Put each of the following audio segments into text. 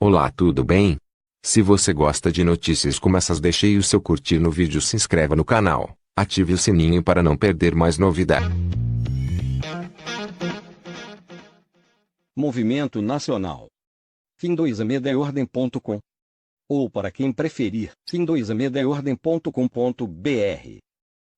Olá, tudo bem? Se você gosta de notícias como essas, deixe aí o seu curtir no vídeo, se inscreva no canal, ative o sininho para não perder mais novidades. Movimento Nacional. Fim2medaordem.com. Ou, para quem preferir, fim2medaordem.com.br.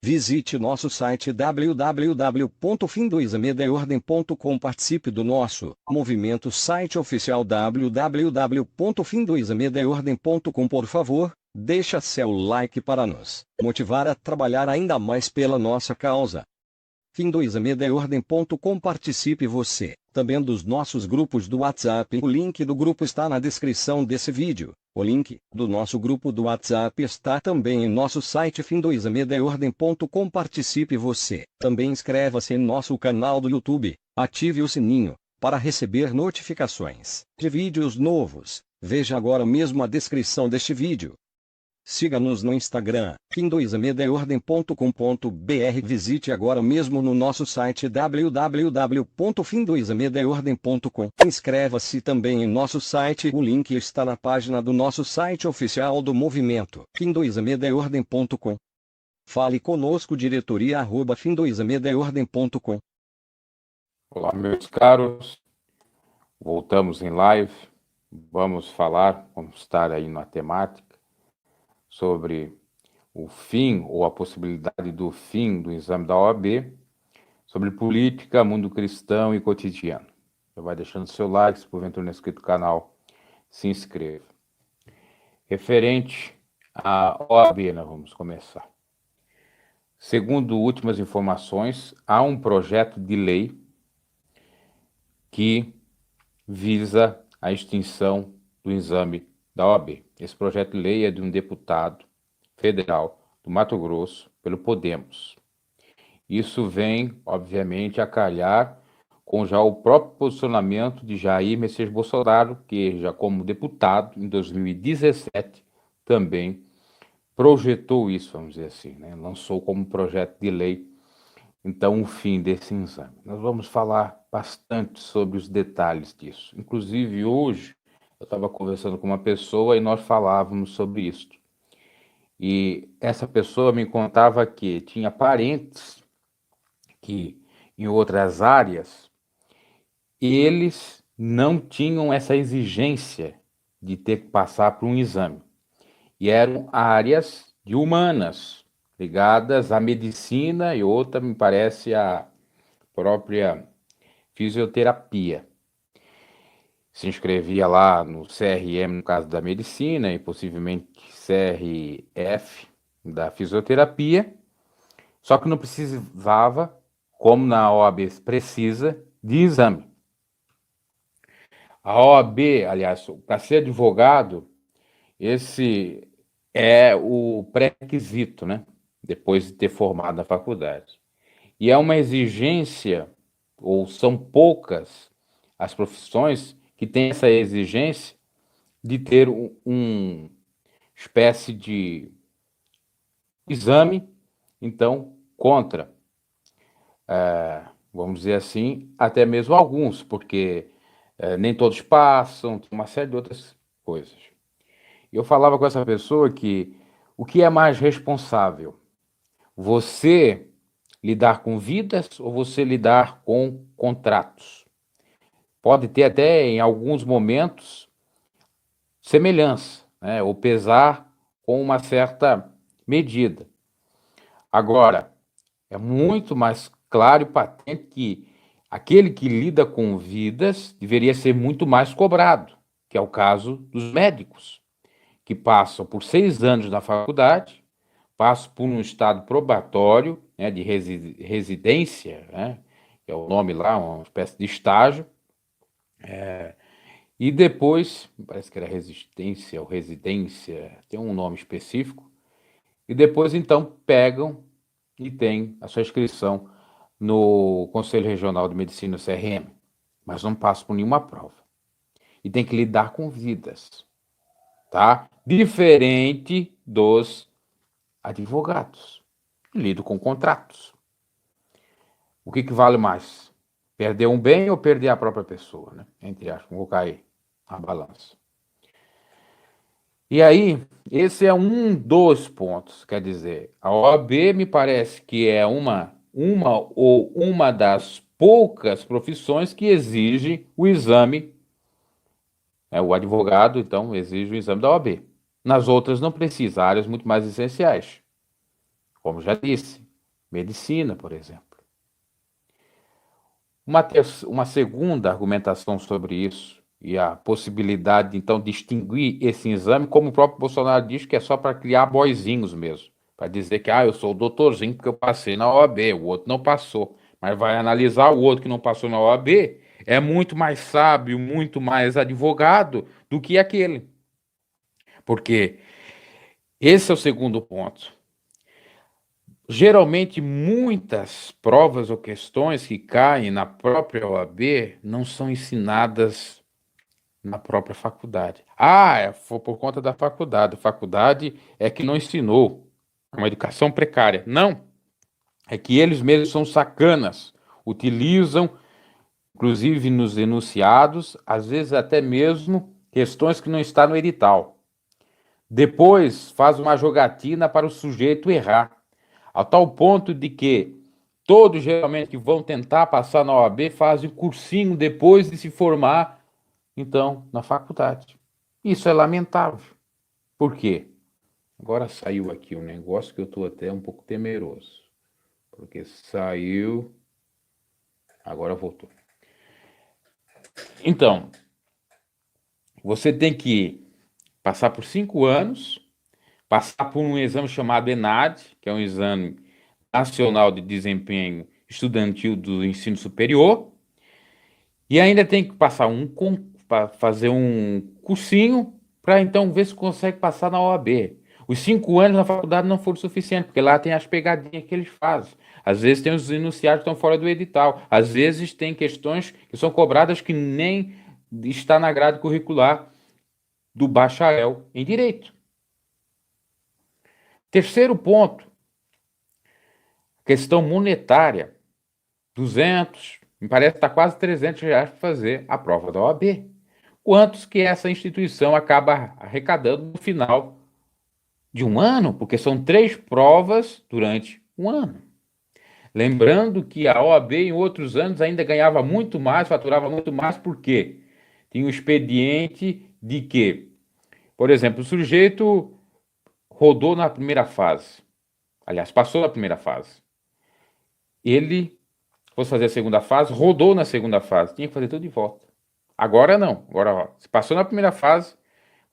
Visite nosso site www.fim2medaordem.com. Participe do nosso movimento site oficial www.fim2medaordem.com. Por favor, deixa seu like para nos motivar a trabalhar ainda mais pela nossa causa. Fim2medaordem.com. Participe você também dos nossos grupos do WhatsApp. O link do grupo está na descrição desse vídeo. O link do nosso grupo do WhatsApp está também em nosso site fim2medaordem.com. Participe você também. Inscreva-se em nosso canal do YouTube. Ative o sininho para receber notificações de vídeos novos. Veja agora mesmo a descrição deste vídeo. Siga-nos no Instagram, fim2medaordem.com.br. Visite agora mesmo no nosso site www.fim2medaordem.com. Inscreva-se também em nosso site. O link está na página do nosso site oficial do movimento, fim2medaordem.com. Fale conosco, diretoria@fim2medaordem.com. Olá, meus caros. Voltamos em live. Vamos estar aí na temática sobre o fim ou a possibilidade do fim do exame da OAB, sobre política, mundo cristão e cotidiano. Já vai deixando seu like, se porventura não é inscrito no canal, se inscreva. Referente à OAB, nós vamos começar. Segundo últimas informações, há um projeto de lei que visa a extinção do exame da OAB. Esse projeto de lei é de um deputado federal do Mato Grosso, pelo Podemos. Isso vem, obviamente, a calhar com já o próprio posicionamento de Jair Messias Bolsonaro, que já como deputado, em 2017, também projetou isso, vamos dizer assim, né? Lançou como projeto de lei, então, o fim desse exame. Nós vamos falar bastante sobre os detalhes disso. Inclusive, hoje, eu estava conversando com uma pessoa e nós falávamos sobre isso. E essa pessoa me contava que tinha parentes que, em outras áreas, eles não tinham essa exigência de ter que passar por um exame. E eram áreas de humanas, ligadas à medicina, e outra, me parece, à própria fisioterapia. Se inscrevia lá no CRM, no caso da medicina, e possivelmente CRF da fisioterapia, só que não precisava, como na OAB precisa, de exame. A OAB, aliás, para ser advogado, esse é o pré-requisito, né? Depois de ter formado na faculdade. E é uma exigência, ou são poucas as profissões que têm essa exigência de ter uma espécie de exame, então, contra, vamos dizer assim, até mesmo alguns, porque nem todos passam, tem uma série de outras coisas. Eu falava com essa pessoa que o que é mais responsável? Você lidar com vidas ou você lidar com contratos? Pode ter até, em alguns momentos, semelhança, né? Ou pesar com uma certa medida. Agora, é muito mais claro e patente que aquele que lida com vidas deveria ser muito mais cobrado, que é o caso dos médicos, que passam por 6 anos na faculdade, passam por um estado probatório, né, de residência, né, que é o nome lá, uma espécie de estágio, e depois, parece que era resistência ou residência, tem um nome específico, e depois então pegam e têm a sua inscrição no Conselho Regional de Medicina, CRM, mas não passam por nenhuma prova. E tem que lidar com vidas, tá? Diferente dos advogados, que lidam com contratos. O que vale mais? Perder um bem ou perder a própria pessoa, né? Entre aspas, vou colocar aí a balança. E aí, esse é um dos pontos, quer dizer, a OAB me parece que é uma das poucas profissões que exige o exame, o advogado, então, exige o exame da OAB. Nas outras não precisa, áreas muito mais essenciais, como já disse, medicina, por exemplo. Uma segunda argumentação sobre isso e a possibilidade de, então, distinguir esse exame, como o próprio Bolsonaro diz, que é só para criar boizinhos mesmo, para dizer que eu sou o doutorzinho porque eu passei na OAB, o outro não passou. Mas vai analisar o outro que não passou na OAB, é muito mais sábio, muito mais advogado do que aquele. Porque esse é o segundo ponto. Geralmente, muitas provas ou questões que caem na própria OAB não são ensinadas na própria faculdade. Foi por conta da faculdade. A faculdade é que não ensinou uma educação precária. Não, é que eles mesmos são sacanas, utilizam, inclusive nos enunciados, às vezes até mesmo questões que não estão no edital. Depois faz uma jogatina para o sujeito errar, a tal ponto de que todos geralmente que vão tentar passar na OAB fazem cursinho depois de se formar, então, na faculdade. Isso é lamentável. Por quê? Agora saiu aqui um negócio que eu estou até um pouco temeroso. Porque saiu. Agora voltou. Então, você tem que passar por 5 anos, passar por um exame chamado ENAD, que é um exame nacional de desempenho estudantil do ensino superior, e ainda tem que passar fazer um cursinho para então ver se consegue passar na OAB. Os 5 anos na faculdade não foram suficientes, porque lá tem as pegadinhas que eles fazem. Às vezes tem os enunciados que estão fora do edital. Às vezes tem questões que são cobradas que nem está na grade curricular do bacharel em direito. Terceiro ponto, questão monetária. 200, me parece que está quase R$ 300 para fazer a prova da OAB. Quantos que essa instituição acaba arrecadando no final de um ano? Porque são 3 provas durante um ano. Lembrando que a OAB em outros anos ainda ganhava muito mais, faturava muito mais, porque tinha um expediente de que, por exemplo, o sujeito rodou na primeira fase, aliás, passou na primeira fase. Ele fosse fazer a segunda fase, rodou na segunda fase, tinha que fazer tudo de volta. Agora não, agora se passou na primeira fase,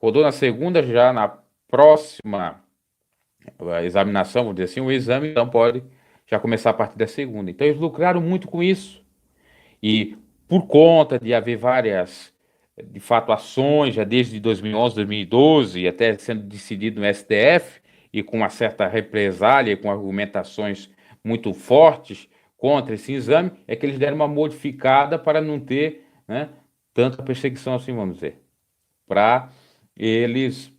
rodou na segunda, já na próxima examinação, vamos dizer assim, o exame então pode já começar a partir da segunda. Então eles lucraram muito com isso. E por conta de haver várias, de fato, ações, já desde 2011, 2012, e até sendo decidido no STF, e com uma certa represália, com argumentações muito fortes contra esse exame, é que eles deram uma modificada para não ter, né, tanta perseguição assim, vamos dizer. Para eles,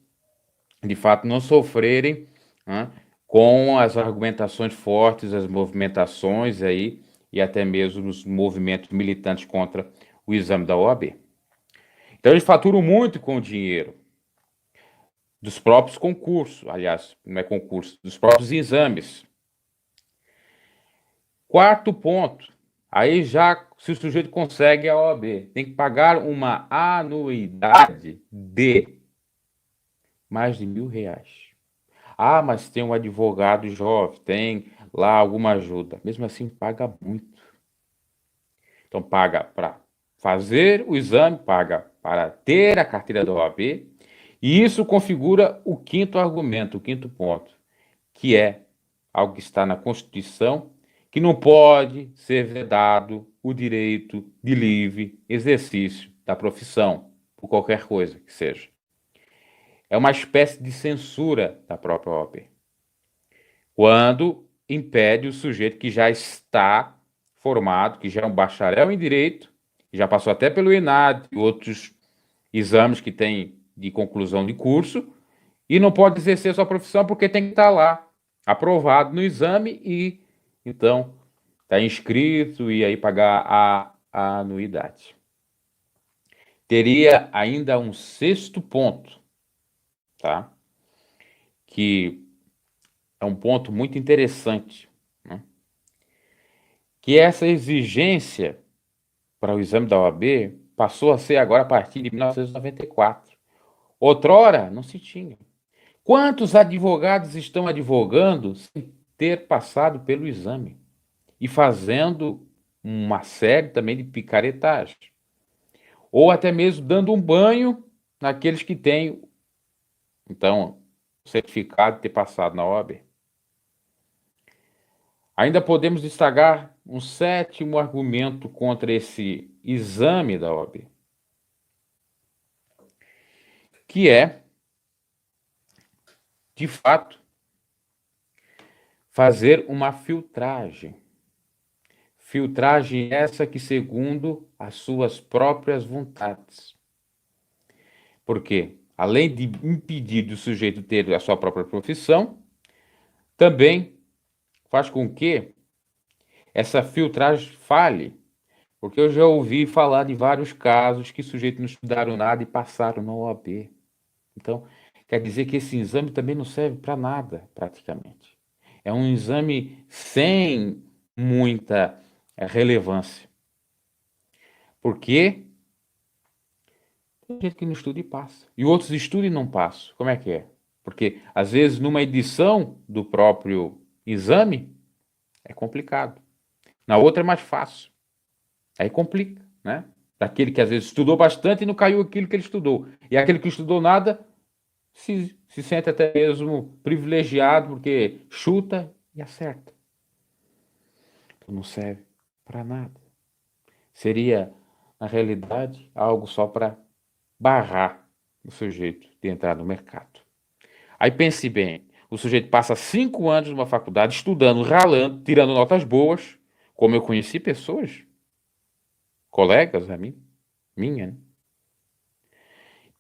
de fato, não sofrerem, né, com as argumentações fortes, as movimentações aí, e até mesmo os movimentos militantes contra o exame da OAB. Então eles faturam muito com o dinheiro dos próprios concursos, aliás, não é concurso, dos próprios exames. Quarto ponto, aí já se o sujeito consegue a OAB, tem que pagar uma anuidade de mais de R$ 1.000. Mas tem um advogado jovem, tem lá alguma ajuda. Mesmo assim, paga muito. Então, paga para fazer o exame, paga para ter a carteira da OAB, e isso configura o quinto argumento, o quinto ponto, que é algo que está na Constituição, que não pode ser vedado o direito de livre exercício da profissão, por qualquer coisa que seja. É uma espécie de censura da própria OAB, quando impede o sujeito que já está formado, que já é um bacharel em direito, já passou até pelo ENAD e outros exames que tem de conclusão de curso, e não pode exercer sua profissão porque tem que estar lá, aprovado no exame e, então, está inscrito e aí pagar a anuidade. Teria ainda um sexto ponto, tá? Que é um ponto muito interessante, né? Que essa exigência para o exame da OAB passou a ser agora a partir de 1994. Outrora, não se tinha. Quantos advogados estão advogando sem ter passado pelo exame? E fazendo uma série também de picaretagem. Ou até mesmo dando um banho naqueles que têm, então, o certificado de ter passado na OAB. Ainda podemos destacar um sétimo argumento contra esse exame da OAB, que é, de fato, fazer uma filtragem. Filtragem essa que segundo as suas próprias vontades. Por quê? Além de impedir do sujeito ter a sua própria profissão, também faz com que essa filtragem falhe. Porque eu já ouvi falar de vários casos que sujeitos não estudaram nada e passaram na OAB. Então, quer dizer que esse exame também não serve para nada, praticamente. É um exame sem muita relevância. Porque tem gente que não estuda e passa. E outros estudam e não passam. Como é que é? Porque, às vezes, numa edição do próprio exame, é complicado. Na outra é mais fácil. Aí complica, né? Daquele que, às vezes, estudou bastante e não caiu aquilo que ele estudou. E aquele que estudou nada se sente até mesmo privilegiado, porque chuta e acerta. Então, não serve para nada. Seria, na realidade, algo só para barrar o sujeito de entrar no mercado. Aí pense bem, o sujeito passa 5 anos numa faculdade estudando, ralando, tirando notas boas, como eu conheci pessoas, colegas a mim, minha, né,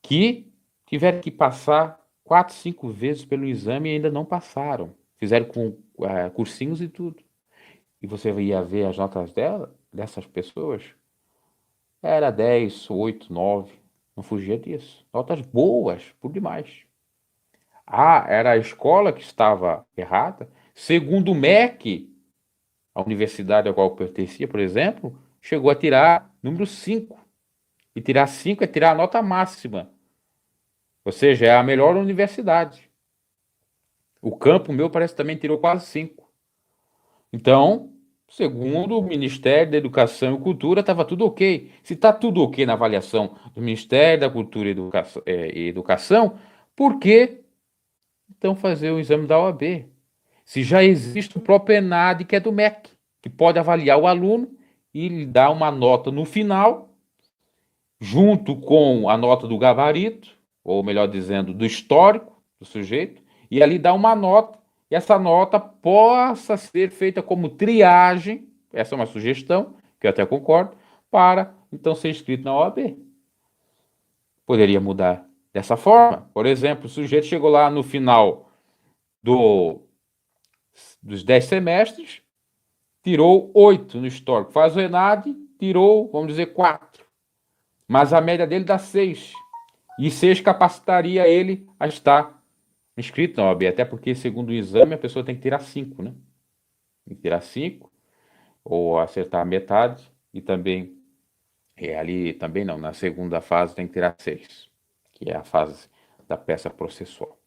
que tiveram que passar 4, 5 vezes pelo exame e ainda não passaram. Fizeram com cursinhos e tudo. E você ia ver as notas dessas pessoas, era 10, 8, 9, não fugia disso. Notas boas, por demais. Ah, era a escola que estava errada. Segundo o MEC, a universidade a qual eu pertencia, por exemplo, chegou a tirar número 5. E tirar 5 é tirar a nota máxima. Ou seja, é a melhor universidade. O campo meu parece que também tirou quase 5. Então, segundo o Ministério da Educação e Cultura, estava tudo ok. Se está tudo ok na avaliação do Ministério da Cultura e Educação, por que então fazer o exame da OAB? Se já existe o próprio ENAD, que é do MEC, que pode avaliar o aluno e lhe dar uma nota no final, junto com a nota do gabarito, ou melhor dizendo, do histórico do sujeito, e ali dar uma nota, e essa nota possa ser feita como triagem, essa é uma sugestão, que eu até concordo, para então ser inscrito na OAB. Poderia mudar dessa forma. Por exemplo, o sujeito chegou lá no final dos 10 semestres, tirou 8 no histórico. Faz o ENAD, tirou, vamos dizer, 4. Mas a média dele dá 6. E 6 capacitaria ele a estar inscrito na OAB. Até porque, segundo o exame, a pessoa tem que tirar 5, né? Tem que tirar 5, ou acertar a metade, e também, ali também não, na segunda fase tem que tirar 6, que é a fase da peça processual.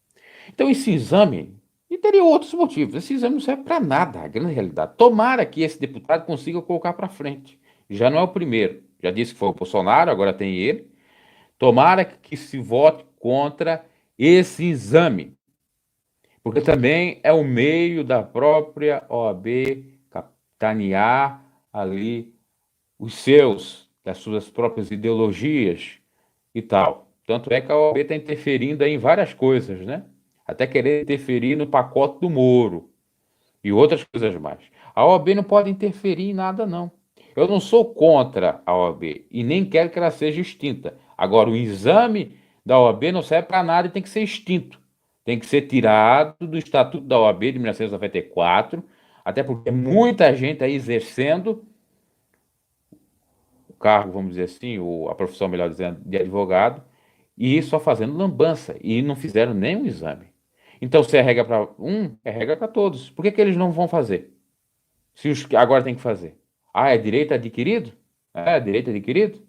Então, esse exame, e teria outros motivos, esse exame não serve para nada, a grande realidade. Tomara que esse deputado consiga colocar para frente. Já não é o primeiro, já disse que foi o Bolsonaro, agora tem ele. Tomara que se vote contra esse exame, porque também é o meio da própria OAB capitanear ali das suas próprias ideologias e tal. Tanto é que a OAB está interferindo aí em várias coisas, né? Até querer interferir no pacote do Moro e outras coisas mais. A OAB não pode interferir em nada, não. Eu não sou contra a OAB e nem quero que ela seja extinta. Agora, o exame da OAB não serve para nada e tem que ser extinto. Tem que ser tirado do Estatuto da OAB de 1994, até porque muita gente aí exercendo o cargo, vamos dizer assim, ou a profissão, melhor dizendo, de advogado, e só fazendo lambança, e não fizeram nenhum exame. Então, se é regra para um, é regra para todos. Por que que eles não vão fazer? Se os que agora tem que fazer. Ah, é direito adquirido? É, direito adquirido?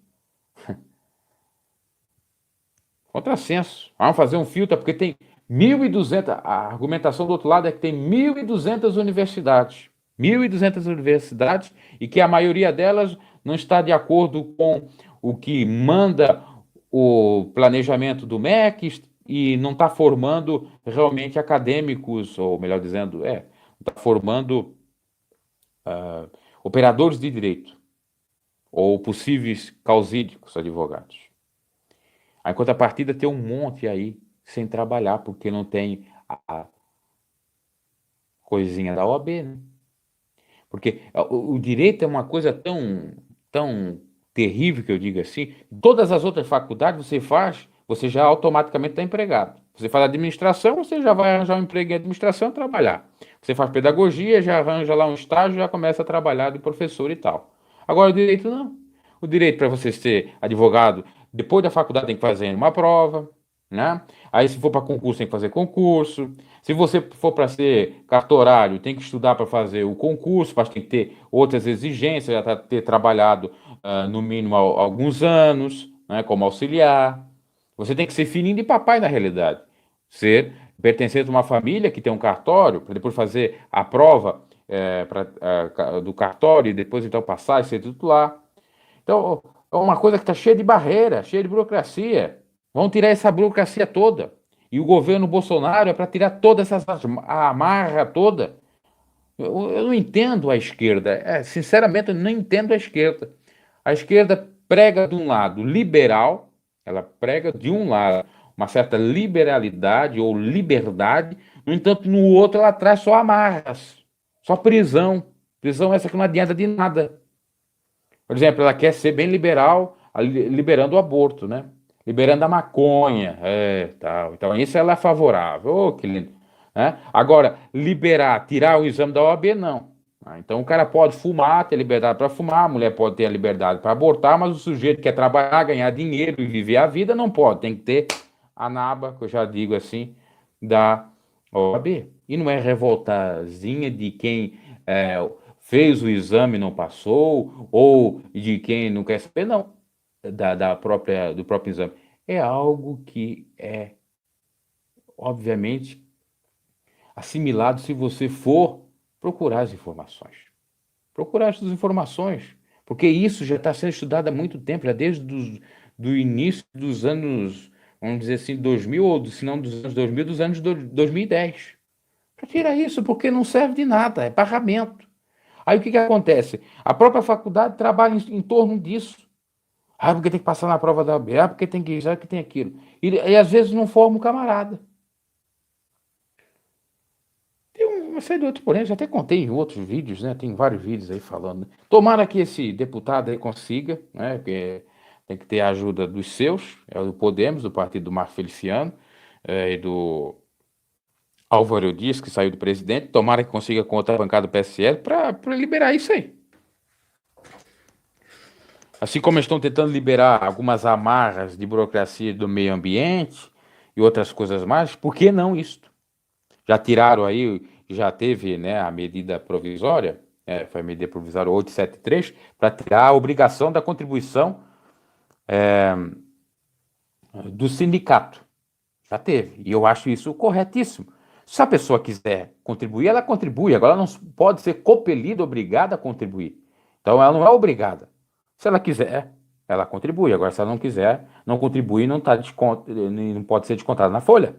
Contrassenso. Vamos fazer um filtro, porque tem 1.200. A argumentação do outro lado é que tem 1.200 universidades. 1.200 universidades e que a maioria delas não está de acordo com o que manda o planejamento do MEC e não está formando realmente acadêmicos, ou melhor dizendo, está formando operadores de direito ou possíveis causídicos advogados. Aí, em contrapartida, tem um monte aí sem trabalhar, porque não tem a coisinha da OAB, né? Porque o direito é uma coisa tão terrível, que eu digo assim. Todas as outras faculdades você faz, você já automaticamente está empregado. Você faz administração, você já vai arranjar um emprego em administração e trabalhar. Você faz pedagogia, já arranja lá um estágio, já começa a trabalhar de professor e tal. Agora, o direito não. O direito, para você ser advogado, depois da faculdade tem que fazer uma prova, né? Aí, se for para concurso, tem que fazer concurso. Se você for para ser cartorário, tem que estudar para fazer o concurso, mas tem que ter outras exigências, já ter trabalhado no mínimo alguns anos, né, como auxiliar. Você tem que ser filhinho de papai na realidade. Pertencer a uma família que tem um cartório, para depois fazer a prova do cartório e depois então passar e ser titular. Então, é uma coisa que está cheia de barreira, cheia de burocracia. Vão tirar essa burocracia toda. E o governo Bolsonaro é para tirar toda a amarra toda. Eu não entendo a esquerda. Sinceramente, eu não entendo a esquerda. A esquerda prega de um lado liberal, ela prega de um lado uma certa liberalidade ou liberdade, no entanto, no outro ela traz só amarras, só prisão. Prisão essa que não adianta de nada. Por exemplo, ela quer ser bem liberal, liberando o aborto, né? Liberando a maconha, tal. Então, isso ela é favorável. Oh, que lindo. Né? Agora, tirar o exame da OAB, não. Então, o cara pode fumar, ter liberdade para fumar, a mulher pode ter a liberdade para abortar, mas o sujeito que quer trabalhar, ganhar dinheiro e viver a vida, não pode. Tem que ter a naba, que eu já digo assim, da OAB. E não é revoltazinha de quem fez o exame e não passou, ou de quem não quer saber, não, do próprio exame. É algo que é, obviamente, assimilado se você for procurar as informações. Procurar essas informações, porque isso já está sendo estudado há muito tempo, já desde do início dos anos, vamos dizer assim, 2000, ou se não dos anos 2000, dos anos 2010. Para tirar isso, porque não serve de nada, é barramento. Aí o que acontece? A própria faculdade trabalha em torno disso. Porque tem que passar na prova da OAB, porque tem que isso, porque tem aquilo. E às vezes não forma o camarada. Tem uma série de outros problemas, já até contei em outros vídeos, né? Tem vários vídeos aí falando. Tomara que esse deputado aí consiga, né? Porque tem que ter a ajuda dos seus, é o do Podemos, do partido do Marco Feliciano, e do Álvaro Dias, que saiu do presidente. Tomara que consiga com outra bancada do PSL para liberar isso aí. Assim como estão tentando liberar algumas amarras de burocracia do meio ambiente e outras coisas mais, por que não isto? Já tiraram aí, já teve, né, a medida provisória, foi a medida provisória 873, para tirar a obrigação da contribuição do sindicato. Já teve. E eu acho isso corretíssimo. Se a pessoa quiser contribuir, ela contribui. Agora ela não pode ser compelida, obrigada a contribuir. Então ela não é obrigada. Se ela quiser, ela contribui. Agora, se ela não quiser, não contribui, não pode ser descontada na folha.